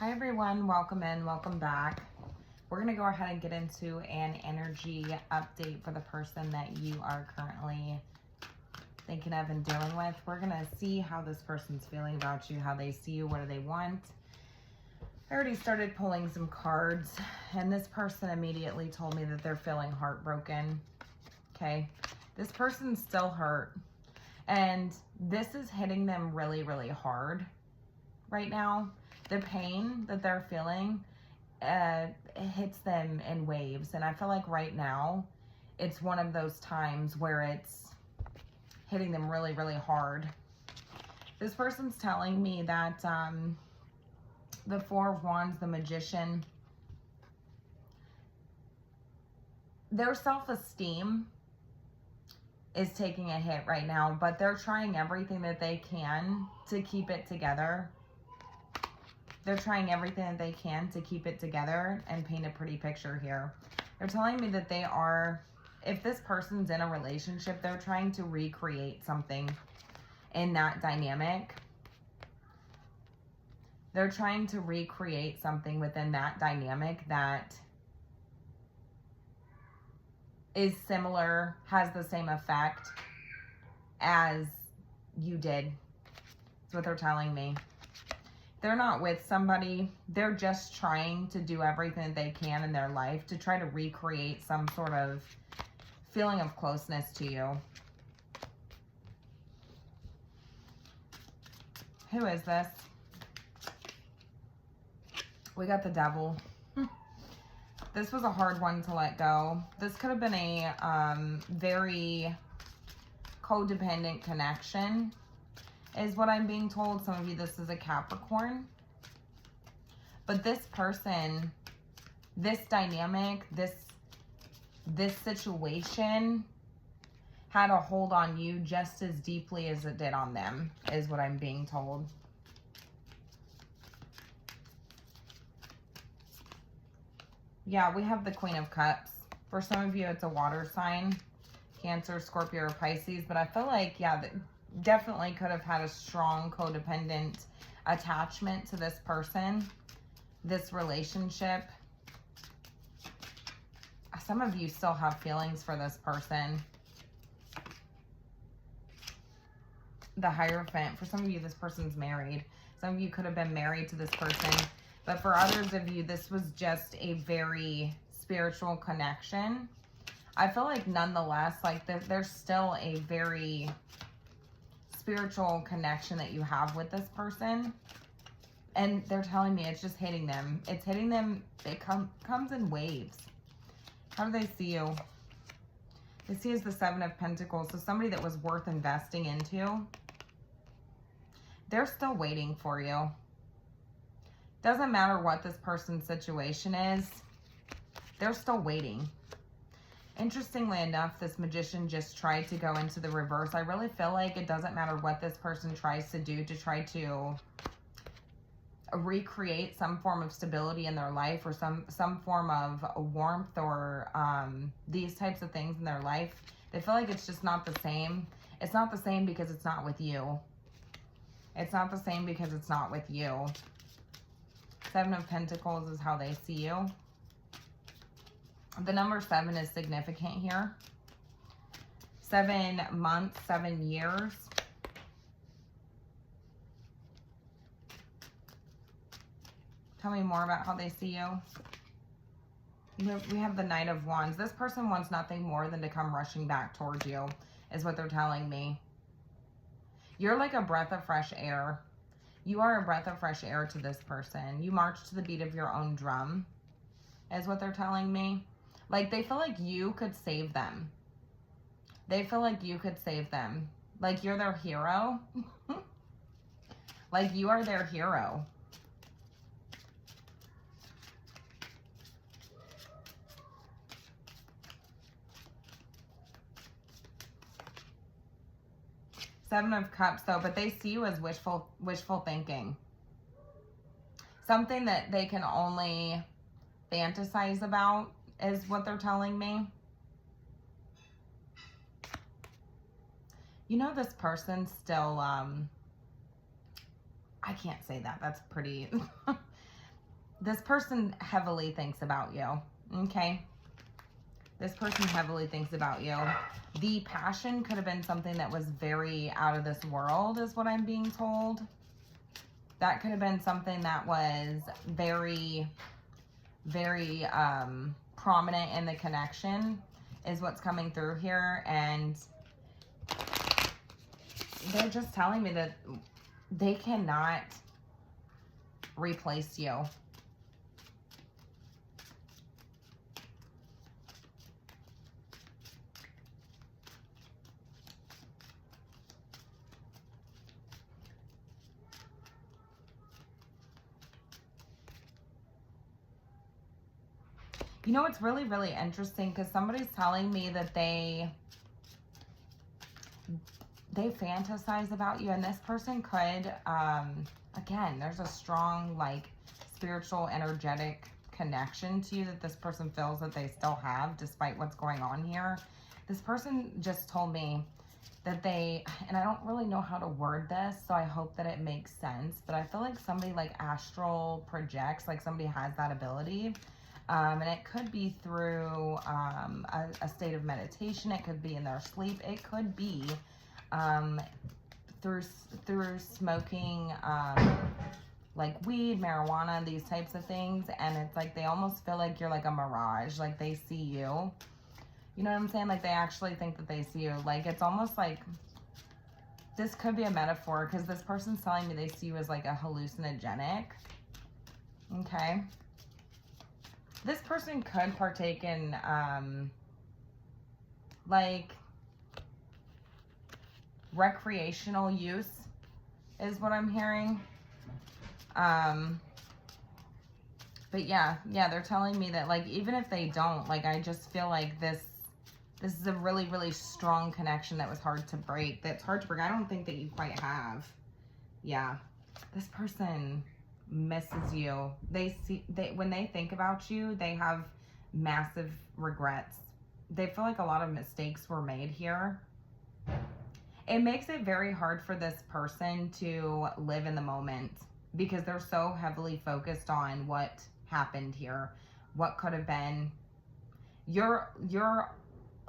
Hi everyone, welcome in, welcome back. We're going to go ahead and get into an energy update for the person that you are currently thinking of and dealing with. We're going to see how this person's feeling about you, how they see you, what do they want. I already started pulling some cards, and this person immediately told me that they're feeling heartbroken. Okay, this person's still hurt, and this is hitting them really, really hard right now. The pain that they're feeling it hits them in waves. And I feel like right now it's one of those times where it's hitting them really, really hard. This person's telling me that the Four of Wands, the Magician, their self-esteem is taking a hit right now, but they're trying everything that they can to keep it together. They're trying everything that they can to keep it together and paint a pretty picture here. They're telling me that they are, if this person's in a relationship, they're trying to recreate something in that dynamic. They're trying to recreate something within that dynamic that is similar, has the same effect as you did. That's what they're telling me. They're not with somebody. They're just trying to do everything they can in their life to try to recreate some sort of feeling of closeness to you. Who is this? We got the Devil. This was a hard one to let go. This could have been a very codependent connection, is what I'm being told. Some of you, this is a Capricorn. But this person, this dynamic, this situation had a hold on you just as deeply as it did on them, is what I'm being told. Yeah, we have the Queen of Cups. For some of you, it's a water sign, Cancer, Scorpio, or Pisces. But I feel like, yeah, definitely could have had a strong codependent attachment to this person, this relationship. Some of you still have feelings for this person. The Hierophant. For some of you, this person's married. Some of you could have been married to this person. But for others of you, this was just a very spiritual connection. I feel like nonetheless, like there's still a very spiritual connection that you have with this person. And they're telling me it's just hitting them. It's hitting them. It comes in waves. How do they see you? They see as the Seven of Pentacles. So somebody that was worth investing into. They're still waiting for you. Doesn't matter what this person's situation is. They're still waiting. Interestingly enough, this Magician just tried to go into the reverse. I really feel like it doesn't matter what this person tries to do to try to recreate some form of stability in their life, or some form of warmth, or these types of things in their life. They feel like it's just not the same. It's not the same because it's not with you. It's not the same because it's not with you. Seven of Pentacles is how they see you. The number 7 is significant here. 7 months, 7 years. Tell me more about how they see you. We have the Knight of Wands. This person wants nothing more than to come rushing back towards you, is what they're telling me. You're like a breath of fresh air. You are a breath of fresh air to this person. You march to the beat of your own drum, is what they're telling me. Like, they feel like you could save them. They feel like you could save them. Like, you're their hero. Like, you are their hero. Seven of Cups, though, but they see you as wishful thinking. Something that they can only fantasize about, is what they're telling me. You know, this person still, I can't say that. That's pretty, This person heavily thinks about you, okay? This person heavily thinks about you. The passion could have been something that was very out of this world, is what I'm being told. That could have been something that was very, very prominent in the connection, is what's coming through here. And they're just telling me that they cannot replace you. You know, it's really, really interesting because somebody's telling me that they fantasize about you, and this person could, again, there's a strong, like, spiritual, energetic connection to you that this person feels that they still have despite what's going on here. This person just told me that they, and I don't really know how to word this, so I hope that it makes sense, but I feel like somebody like astral projects, like somebody has that ability. And it could be through a state of meditation. It could be in their sleep. It could be through smoking like weed, marijuana, these types of things. And it's like they almost feel like you're like a mirage. Like they see you. You know what I'm saying? Like they actually think that they see you. Like it's almost like this could be a metaphor because this person's telling me they see you as like a hallucinogenic. Okay. This person could partake in, like, recreational use, is what I'm hearing. But yeah, they're telling me that, like, even if they don't, like, I just feel like this is a really, really strong connection that was hard to break. That's hard to break. I don't think that you quite have. Yeah. This person misses you. When they think about you, they have massive regrets. They feel like a lot of mistakes were made here. It makes it very hard for this person to live in the moment because they're so heavily focused on what happened here, what could have been. You're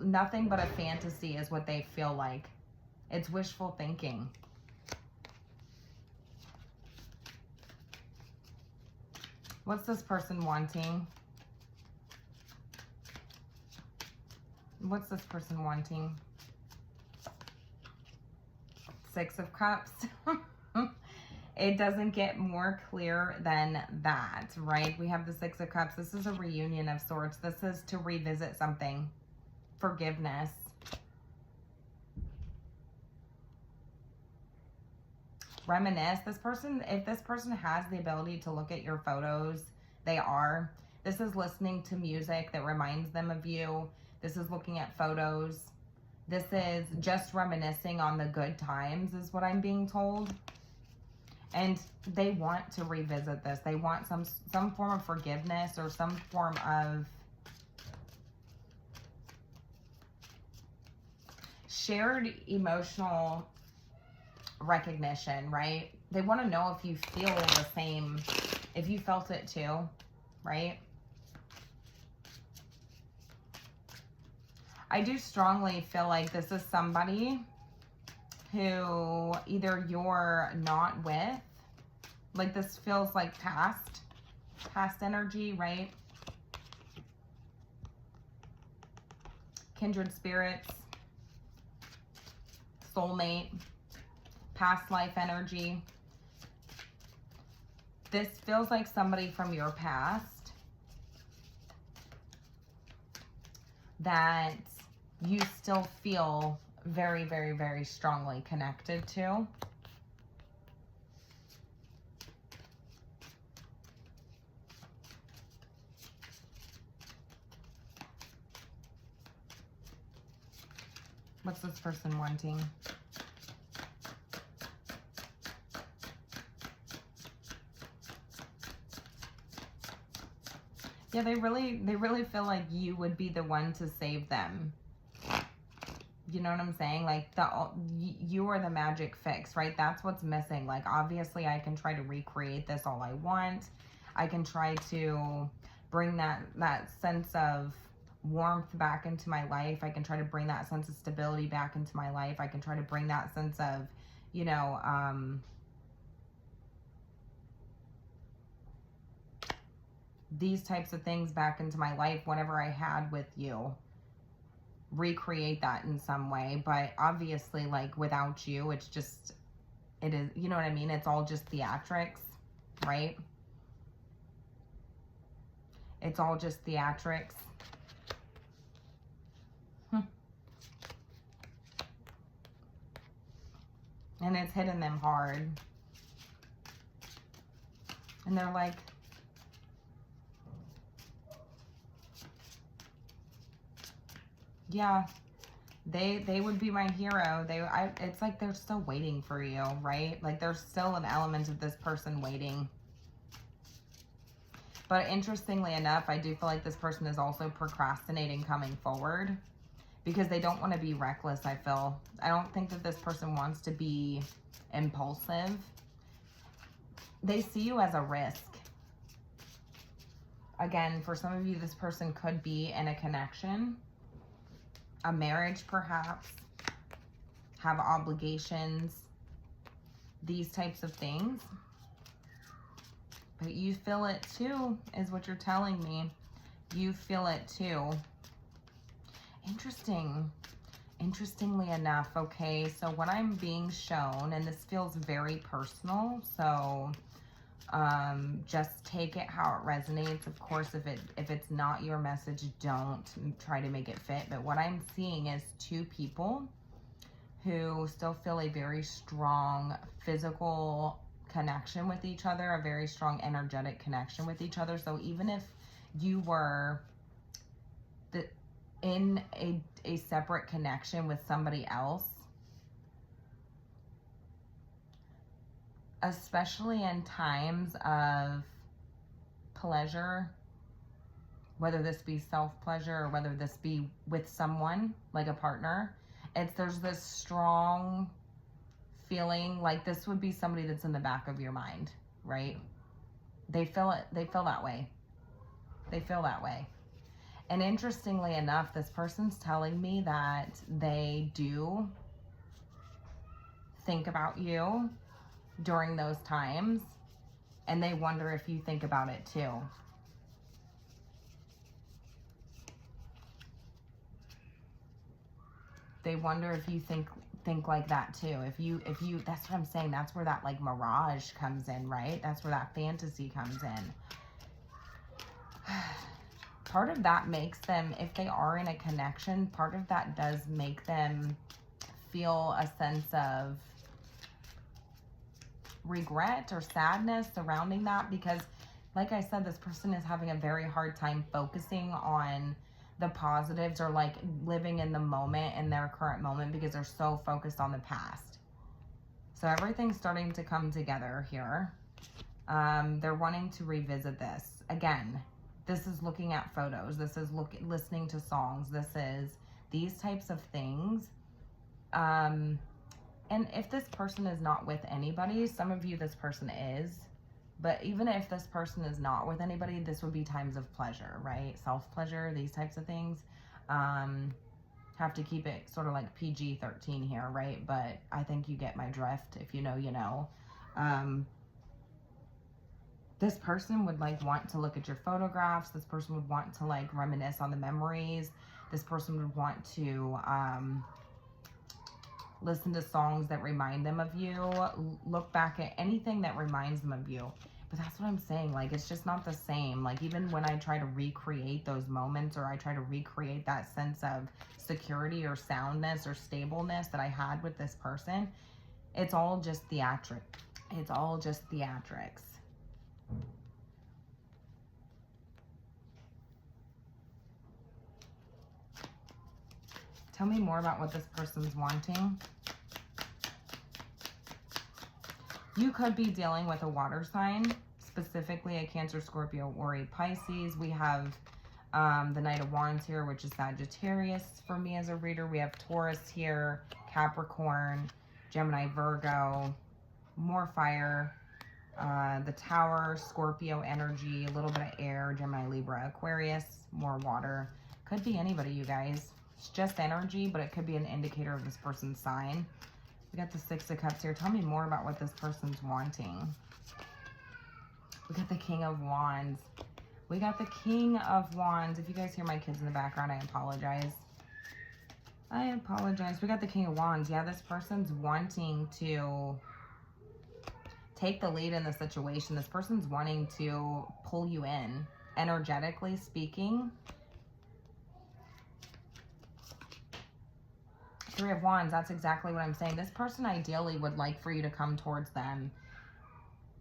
nothing but a fantasy is what they feel like. It's wishful thinking. What's this person wanting? What's this person wanting? Six of Cups. It doesn't get more clear than that, right? We have the Six of Cups. This is a reunion of sorts. This is to revisit something. Forgiveness. Reminisce. This person, if this person has the ability to look at your photos, they are. This is listening to music that reminds them of you. This is looking at photos. This is just reminiscing on the good times is what I'm being told. And they want to revisit this. They want some form of forgiveness or some form of shared emotional recognition, right? They want to know if you feel the same, if you felt it too, right? I do strongly feel like this is somebody who either you're not with, like this feels like past energy, right? Kindred spirits, soulmate, past life energy. This feels like somebody from your past that you still feel very, very, very strongly connected to. What's this person wanting? Yeah, they really feel like you would be the one to save them. You know what I'm saying? Like you are the magic fix, right? That's what's missing. Like obviously I can try to recreate this all I want. I can try to bring that sense of warmth back into my life. I can try to bring that sense of stability back into my life. I can try to bring that sense of, you know, these types of things back into my life, whatever I had with you, recreate that in some way. But obviously, like, without you, it's just, it is, you know what I mean? It's all just theatrics, right? It's all just theatrics. And it's hitting them hard. And they're like, yeah, they would be my hero. It's like they're still waiting for you, right? Like there's still an element of this person waiting. But interestingly enough, I do feel like this person is also procrastinating coming forward because they don't want to be reckless, I feel. I don't think that this person wants to be impulsive. They see you as a risk. Again, for some of you, this person could be in a connection, a marriage perhaps, have obligations, these types of things. But you feel it too, is what you're telling me. You feel it too. Interesting. Interestingly enough, okay, so what I'm being shown, and this feels very personal, so just take it how it resonates. Of course, if it's not your message, don't try to make it fit. But what I'm seeing is two people who still feel a very strong physical connection with each other, a very strong energetic connection with each other. So even if you were in a separate connection with somebody else, especially in times of pleasure, whether this be self-pleasure or whether this be with someone like a partner, there's this strong feeling like this would be somebody that's in the back of your mind, right? They feel it. They feel that way. They feel that way. And interestingly enough, this person's telling me that they do think about you during those times, and they wonder if you think about it too. They wonder if you think like that too. If you, that's what I'm saying. That's where that like mirage comes in, right? That's where that fantasy comes in. Part of that makes them, if they are in a connection, part of that does make them feel a sense of regret or sadness surrounding that, because like I said, this person is having a very hard time focusing on the positives or like living in the moment, in their current moment, because they're so focused on the past. So everything's starting to come together here. They're wanting to revisit this. Again, this is looking at photos. This is listening to songs. This is these types of things. And if this person is not with anybody, some of you, this person is. But even if this person is not with anybody, this would be times of pleasure, right? Self-pleasure, these types of things. Have to keep it sort of like PG-13 here, right? But I think you get my drift. If you know, you know. This person would like want to look at your photographs. This person would want to like reminisce on the memories. This person would want to listen to songs that remind them of you. Look back at anything that reminds them of you. But that's what I'm saying. Like, it's just not the same. Like, even when I try to recreate those moments, or I try to recreate that sense of security or soundness or stableness that I had with this person, it's all just theatric. It's all just theatrics. Tell me more about what this person's wanting. You could be dealing with a water sign, specifically a Cancer, Scorpio, or a Pisces. We have the Knight of Wands here, which is Sagittarius for me as a reader. We have Taurus here, Capricorn, Gemini, Virgo, more fire. The Tower, Scorpio energy, a little bit of air, Gemini, Libra, Aquarius, more water. Could be anybody, you guys. It's just energy, but it could be an indicator of this person's sign. We got the Six of Cups here. Tell me more about what this person's wanting. We got the King of Wands. We got the King of Wands. If you guys hear my kids in the background, I apologize. I apologize. We got the King of Wands. Yeah, this person's wanting to take the lead in the situation. This person's wanting to pull you in, energetically speaking. Three of Wands, that's exactly what I'm saying. This person ideally would like for you to come towards them.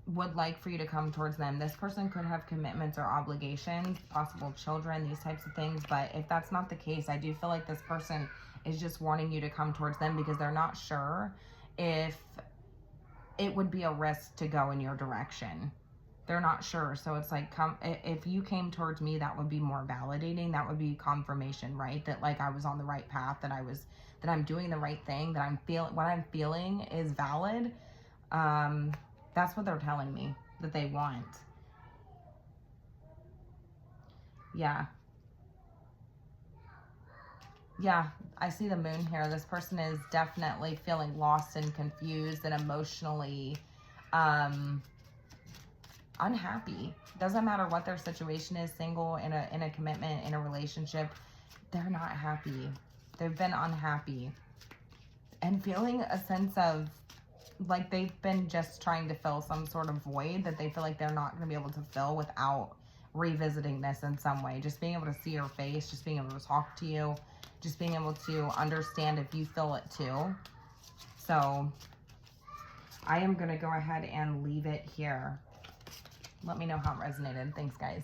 This person could have commitments or obligations, possible children, these types of things. But if that's not the case, I do feel like this person is just wanting you to come towards them because they're not sure if it would be a risk to go in your direction. They're not sure. So it's like, if you came towards me, that would be more validating. That would be confirmation, right? That like I was on the right path, that I'm doing the right thing, that what I'm feeling is valid. That's what they're telling me that they want. Yeah. Yeah, I see the Moon here. This person is definitely feeling lost and confused and emotionally unhappy. Doesn't matter what their situation is, single, in a commitment, in a relationship, they're not happy. They've been unhappy and feeling a sense of like they've been just trying to fill some sort of void that they feel like they're not going to be able to fill without revisiting this in some way. Just being able to see your face, just being able to talk to you, just being able to understand if you feel it too. So I am going to go ahead and leave it here. Let me know how it resonated. Thanks, guys.